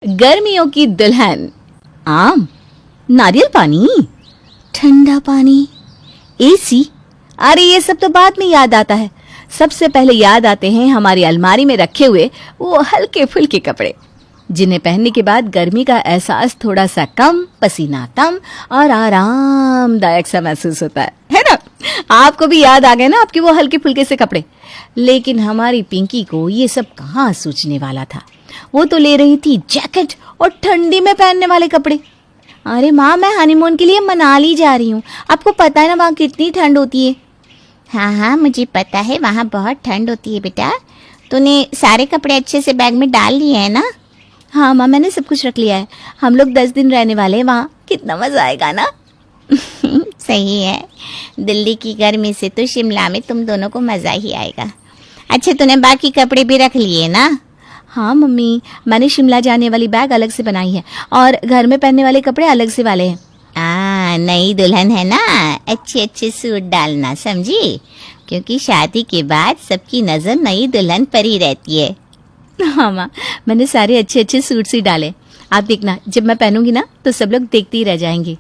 गर्मियों की दुल्हन। आम, नारियल पानी, ठंडा पानी, एसी। अरे ये सब तो बाद में याद आता है। सबसे पहले याद आते हैं हमारी अलमारी में रखे हुए वो हल्के फुल्के कपड़े, जिन्हें पहनने के बाद गर्मी का एहसास थोड़ा सा कम, पसीना कम और आरामदायक सा महसूस होता है ना। आपको भी याद आ गए ना आपके वो हल्के फुल्के से कपड़े। लेकिन हमारी पिंकी को ये सब कहाँ सूझने वाला था। वो तो ले रही थी जैकेट और ठंडी में पहनने वाले कपड़े। अरे माँ, मैं हनीमून के लिए मनाली जा रही हूँ। आपको पता है ना वहाँ कितनी ठंड होती है। हाँ हाँ, मुझे पता है, वहाँ बहुत ठंड होती है बेटा। तूने सारे कपड़े अच्छे से बैग में डाल लिए हैं ना? हाँ माँ, मैंने सब कुछ रख लिया है। हम लोग 10 दिन रहने वाले हैं वहाँ। कितना मजा आएगा ना। सही है। दिल्ली की गर्मी से तो शिमला में तुम दोनों को मज़ा ही आएगा। अच्छा, तूने बाकी कपड़े भी रख लिए ना? हाँ मम्मी, मैंने शिमला जाने वाली बैग अलग से बनाई है और घर में पहनने वाले कपड़े अलग से वाले हैं। नई दुल्हन है ना, अच्छे अच्छे सूट डालना, समझी? क्योंकि शादी के बाद सबकी नज़र नई दुल्हन पर ही रहती है। हाँ माँ, मैंने सारे अच्छे अच्छे सूट्स ही डाले। आप देखना, जब मैं पहनूंगी ना तो सब लोग देखते ही रह जाएंगे।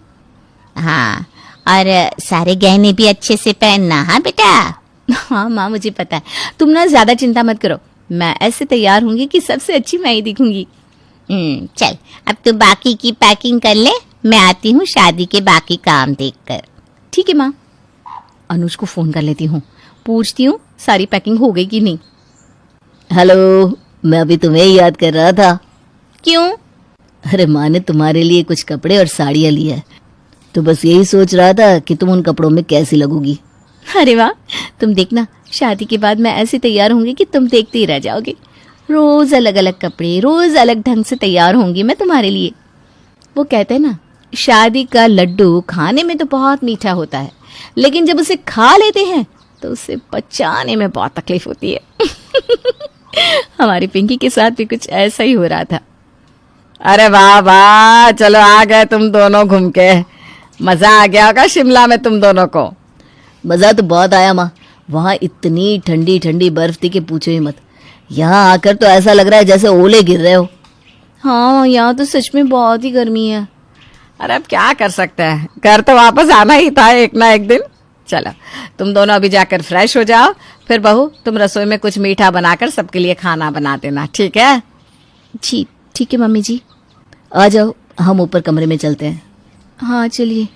हाँ, और सारे गहने भी अच्छे से पहनना। हाँ बेटा। हाँ माँ, मुझे पता है। तुम ना ज्यादा चिंता मत करो, मैं ऐसे तैयार होंगी कि सबसे अच्छी मैं ही दिखूंगी। चल, अब तू बाकी की पैकिंग कर ले, मैं आती हूँ शादी के बाकी काम देखकर। ठीक है माँ। अनुज को फोन कर लेती हूँ, पूछती हूँ सारी पैकिंग हो गई कि नहीं। हेलो, मैं अभी तुम्हें ही याद कर रहा था। क्यों? अरे माँ ने तुम्हारे लिए कुछ कपड़े और साड़ियाँ ली है, तो बस यही सोच रहा था कि तुम उन कपड़ों में कैसी लगोगी। अरे वाह, तुम देखना, शादी के बाद मैं ऐसे तैयार होंगी कि तुम देखते ही रह जाओगे। रोज अलग अलग कपड़े, रोज अलग ढंग से तैयार होंगी मैं तुम्हारे लिए। वो कहते हैं ना, शादी का लड्डू खाने में तो बहुत मीठा होता है, लेकिन जब उसे खा लेते हैं तो उसे पचाने में बहुत तकलीफ होती है। हमारी पिंकी के साथ भी कुछ ऐसा ही हो रहा था। अरे वाह वाह, चलो आ गए तुम दोनों घूम के। मजा आ गया होगा शिमला में तुम दोनों को। मज़ा तो बहुत आया माँ। वहाँ इतनी ठंडी ठंडी बर्फ थी कि पूछो ही मत। यहाँ आकर तो ऐसा लग रहा है जैसे ओले गिर रहे हो। हाँ, यहाँ तो सच में बहुत ही गर्मी है। अरे अब क्या कर सकते हैं, घर तो वापस आना ही था एक ना एक दिन। चलो तुम दोनों अभी जाकर फ्रेश हो जाओ, फिर बहू तुम रसोई में कुछ मीठा बनाकर सबके लिए खाना बना देना, ठीक है? जी ठीक है मम्मी जी। आ जाओ, हम ऊपर कमरे में चलते हैं। हाँ चलिए।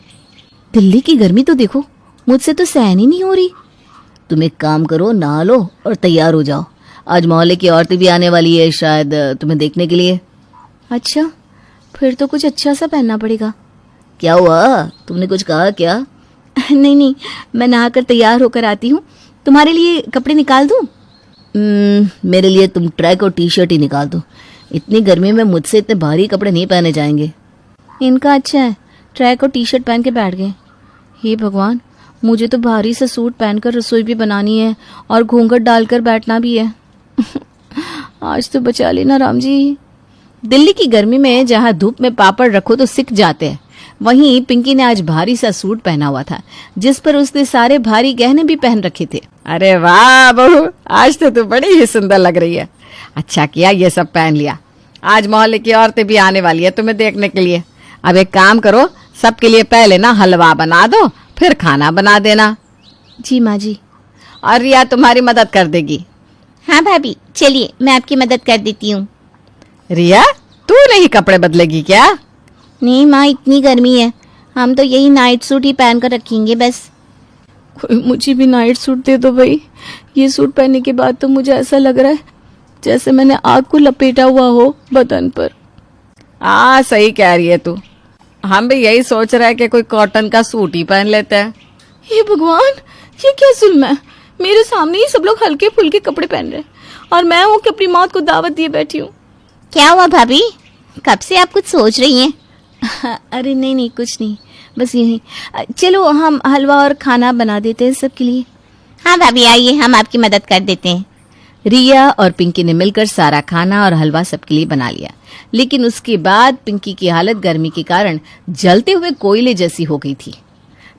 दिल्ली की गर्मी तो देखो, मुझसे तो सहन ही नहीं हो रही। तुम एक काम करो, नहा लो और तैयार हो जाओ। आज मोहल्ले की औरतें भी आने वाली है शायद तुम्हें देखने के लिए। अच्छा, फिर तो कुछ अच्छा सा पहनना पड़ेगा। क्या हुआ, तुमने कुछ कहा क्या? नहीं नहीं, मैं नहाकर तैयार होकर आती हूँ। तुम्हारे लिए कपड़े निकाल दूँ? मेरे लिए तुम ट्रैक और टी शर्ट ही निकाल दो। इतनी गर्मी में मुझसे इतने भारी कपड़े नहीं पहने जाएंगे। इनका अच्छा है, ट्रैक और टी शर्ट पहन के बैठ गए। हे भगवान, मुझे तो भारी सा सूट पहनकर रसोई भी बनानी है और घूंघट डालकर बैठना भी है। आज तो बचा लेना राम जी। दिल्ली की गर्मी में जहाँ धूप में पापड़ रखो तो सिक जाते हैं, वहीं पिंकी ने आज भारी सा सूट पहना हुआ था, जिस पर उसने सारे भारी गहने भी पहन रखे थे। अरे वाह बहू, आज तो तू बड़ी ही सुंदर लग रही है। अच्छा किया ये सब पहन लिया। आज मोहल्ले की औरतें भी आने वाली है तुम्हें देखने के लिए। अब एक काम करो, सबके लिए पहले ना हलवा बना दो, फिर खाना बना देना। जी माँ जी। और रिया तुम्हारी मदद कर देगी। हाँ भाभी, चलिए मैं आपकी मदद कर देती हूँ। रिया, तू नहीं कपड़े बदलेगी क्या? नहीं माँ, इतनी गर्मी है, हम तो यही नाइट सूट ही पहन कर रखेंगे बस। कोई मुझे भी नाइट सूट दे दो भाई। ये सूट पहनने के बाद तो मुझे ऐसा लग रहा है जैसे मैंने आग को लपेटा हुआ हो बदन पर। सही कह रही है तू। हम भी यही सोच रहे हैं कि कोई कॉटन का सूट ही पहन लेते हैं। हे भगवान, ये क्या जुल्म है। मेरे सामने ही सब लोग हल्के फुल्के कपड़े पहन रहे हैं और मैं हूँ कि अपनी मौत को दावत दिए बैठी हूँ। क्या हुआ भाभी, कब से आप कुछ सोच रही हैं? अरे नहीं, कुछ नहीं, बस यही। चलो हम हलवा और खाना बना देते हैं सबके लिए। हाँ भाभी, आइए हम आपकी मदद कर देते हैं। रिया और पिंकी ने मिलकर सारा खाना और हलवा सबके लिए बना लिया, लेकिन उसके बाद पिंकी की हालत गर्मी के कारण जलते हुए कोयले जैसी हो गई थी।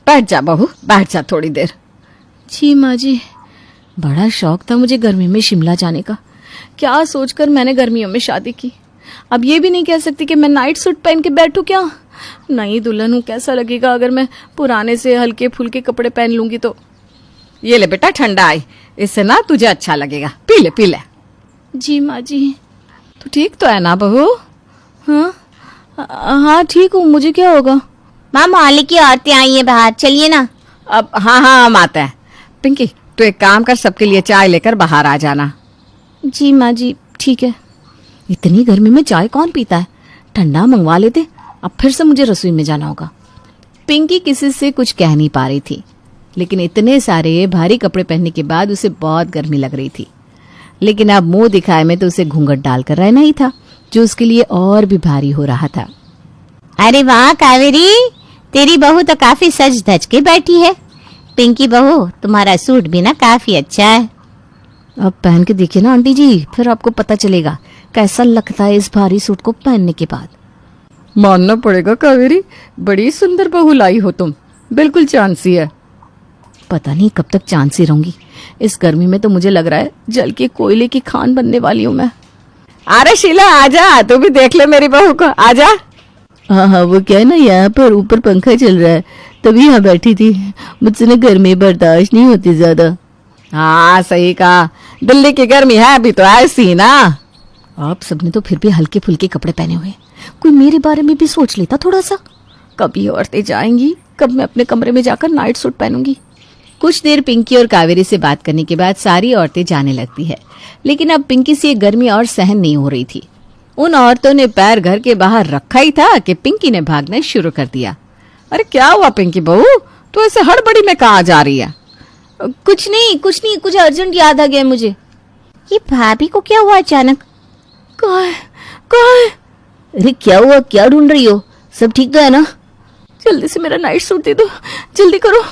बैठ जा बहू, बैठ जा थोड़ी देर। जी माँ जी। बड़ा शौक था मुझे गर्मी में शिमला जाने का। क्या सोचकर मैंने गर्मियों में शादी की। अब ये भी नहीं कह सकती कि मैं नाइट सूट पहन के बैठूं क्या। नई दुल्हन हूँ, कैसा लगेगा अगर मैं पुराने से हल्के फुल्के कपड़े पहन लूंगी तो। ये ले बेटा ठंडा आई, इससे ना तुझे अच्छा लगेगा, पी ले पी ले। जी माँ जी। तू ठीक तो है ना बहू? हाँ हाँ ठीक हूँ, मुझे क्या होगा। माँ मोहल्ले की औरतें आई हैं बाहर, चलिए ना। अब हाँ हम आते हैं। पिंकी तू एक काम कर, सबके लिए चाय लेकर बाहर आ जाना। जी माँ जी ठीक है। इतनी गर्मी में चाय कौन पीता है, ठंडा मंगवा लेते। अब फिर से मुझे रसोई में जाना होगा। पिंकी किसी से कुछ कह नहीं पा रही थी, लेकिन इतने सारे भारी कपड़े पहनने के बाद उसे बहुत गर्मी लग रही थी। लेकिन अब मुंह दिखाए में तो उसे घूंघट डालकर रहना ही था, जो उसके लिए और भी भारी हो रहा था। अरे वाह कावेरी, तेरी बहू तो काफी सज धज के बैठी है। पिंकी बहू, तुम्हारा सूट भी ना काफी अच्छा है। अब पहन के देखिए ना आंटी जी, फिर आपको पता चलेगा कैसा लगता है इस भारी सूट को पहनने के बाद। मानना पड़ेगा कावेरी, बड़ी सुंदर बहू लाई हो तुम, बिल्कुल चांद सी है। पता नहीं कब तक चांद सी रहूंगी। इस गर्मी में तो मुझे लग रहा है जल के कोयले की खान बनने वाली हूँ मैं। अरे शीला आजा, तू भी देख ले मेरी बहू को, आजा। हाँ वो क्या है ना, यहाँ पर ऊपर पंखा चल रहा है, तभी यहाँ बैठी थी। मुझसे ना गर्मी बर्दाश्त नहीं होती ज्यादा। हाँ सही कहा, दिल्ली की गर्मी है अभी तो ऐसी ना। आप सबने तो फिर भी हल्के फुल्के कपड़े पहने हुए, कोई मेरे बारे में भी सोच लेता थोड़ा सा। कब ये औरतें जाएंगी, कब मैं अपने कमरे में जाकर नाइट सूट पहनूंगी। कुछ देर पिंकी और कावेरी से बात करने के बाद सारी औरतें जाने लगती है, लेकिन अब पिंकी से ये गर्मी और सहन नहीं हो रही थी। उन औरतों ने पैर घर के बाहर रखा ही था कि पिंकी ने भागना शुरू कर दिया। अरे क्या हुआ पिंकी बहू, तू ऐसे हड़बड़ी में कहाँ जा रही है? कुछ नहीं, कुछ अर्जेंट याद आ गया मुझे। ये भाभी को क्या हुआ अचानक? कहाँ है? अरे क्या हुआ, क्या ढूंढ रही हो? सब ठीक तो है ना? जल्दी से मेरा नाइट सूट दे दो, जल्दी करो।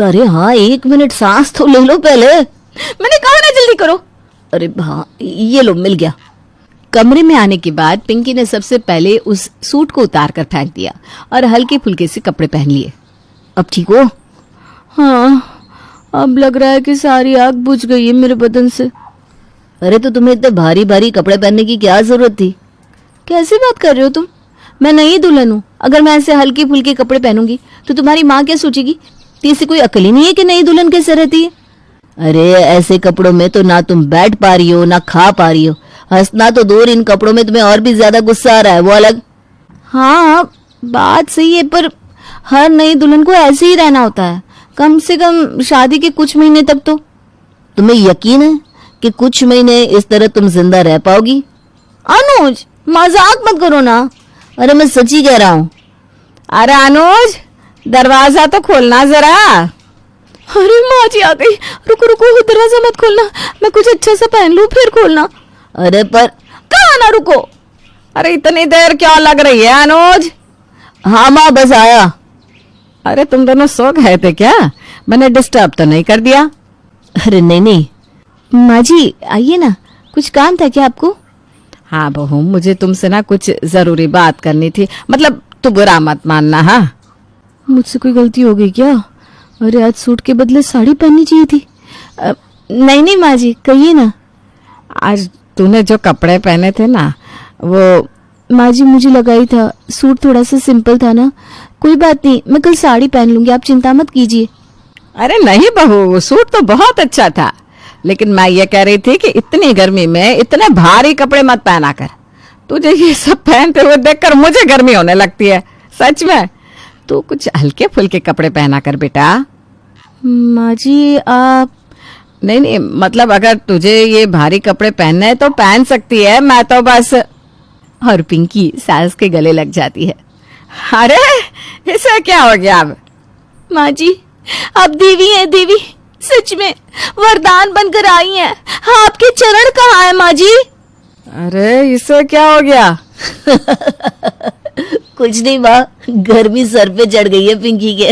अरे हाँ 1 मिनट सांस तो ले लो पहले। मैंने कहा ना जल्दी करो। अरे हाँ ये लो, मिल गया। कमरे में आने के बाद पिंकी ने सबसे पहले उस सूट को उतार कर फेंक दिया और हल्के फुल्के से कपड़े पहन लिए। अब ठीक हो? हाँ अब लग रहा है कि सारी आग बुझ गई है मेरे बदन से। अरे तो तुम्हें इतने भारी भारी कपड़े पहनने की क्या जरूरत थी? कैसी बात कर रहे हो तुम? मैं नई दुल्हन हूँ, अगर मैं ऐसे हल्के फुल्के कपड़े पहनूंगी तो तुम्हारी माँ क्या सोचेगी? तीसरी कोई अकल ही नहीं है कि नई दुल्हन कैसे रहती है। अरे ऐसे कपड़ों में तो ना तुम बैठ पा रही हो ना खा पा रही हो, हंसना तो दूर, इन कपड़ों में तुम्हें और भी ज्यादा गुस्सा आ रहा है, वो अलग। हाँ बात सही है, पर हर नई दुल्हन को ऐसे ही रहना होता है, कम से कम शादी के कुछ महीने तक तो। तुम्हें यकीन है कि कुछ महीने इस तरह तुम जिंदा रह पाओगी? अनुज मजाक मत करो ना। अरे मैं सच्ची कह रहा हूँ। अरे अनुज दरवाजा तो खोलना जरा। अरे माँ जी आ गई, रुको रुको, दरवाजा मत खोलना, मैं कुछ अच्छा सा पहन लूं फिर खोलना। अरे पर कहाँ ना रुको। अरे इतनी देर क्या लग रही है अनुज? हाँ माँ बस आया। अरे तुम दोनों सो गए थे क्या? मैंने डिस्टर्ब तो नहीं कर दिया? अरे नहीं। माँ जी आइए ना, कुछ काम था क्या आपको? हाँ बहू, मुझे तुमसे ना कुछ जरूरी बात करनी थी, मतलब तू बुरा मत मानना। हाँ मुझसे कोई गलती हो गई क्या? अरे आज सूट के बदले साड़ी पहननी चाहिए थी। नहीं माँ जी कहिए ना। आज तूने जो कपड़े पहने थे ना वो। माँ जी मुझे लगा ही था, सूट थोड़ा सा सिंपल था ना। कोई बात नहीं, मैं कल साड़ी पहन लूंगी, आप चिंता मत कीजिए। अरे नहीं बहू, सूट तो बहुत अच्छा था, लेकिन मैं ये कह रही थी कि इतनी गर्मी में इतने भारी कपड़े मत पहना कर। तुझे ये सब पहनते हुए देखकर मुझे गर्मी होने लगती है सच में। तू कुछ हल्के फुल्के कपड़े पहना कर बेटा। माँ जी आप। नहीं मतलब अगर तुझे ये भारी कपड़े पहनने हैं तो पहन सकती है, मैं तो बस। और पिंकी सास के गले लग जाती है। अरे इसे क्या हो गया अब? माँ जी आप देवी हैं, देवी सच में वरदान बनकर आई हैं। हाँ आपके चरण कहाँ है माँ जी? अरे इसे क्या हो गया? कुछ नहीं माँ, गर्मी सर पे चढ़ गई है पिंकी के।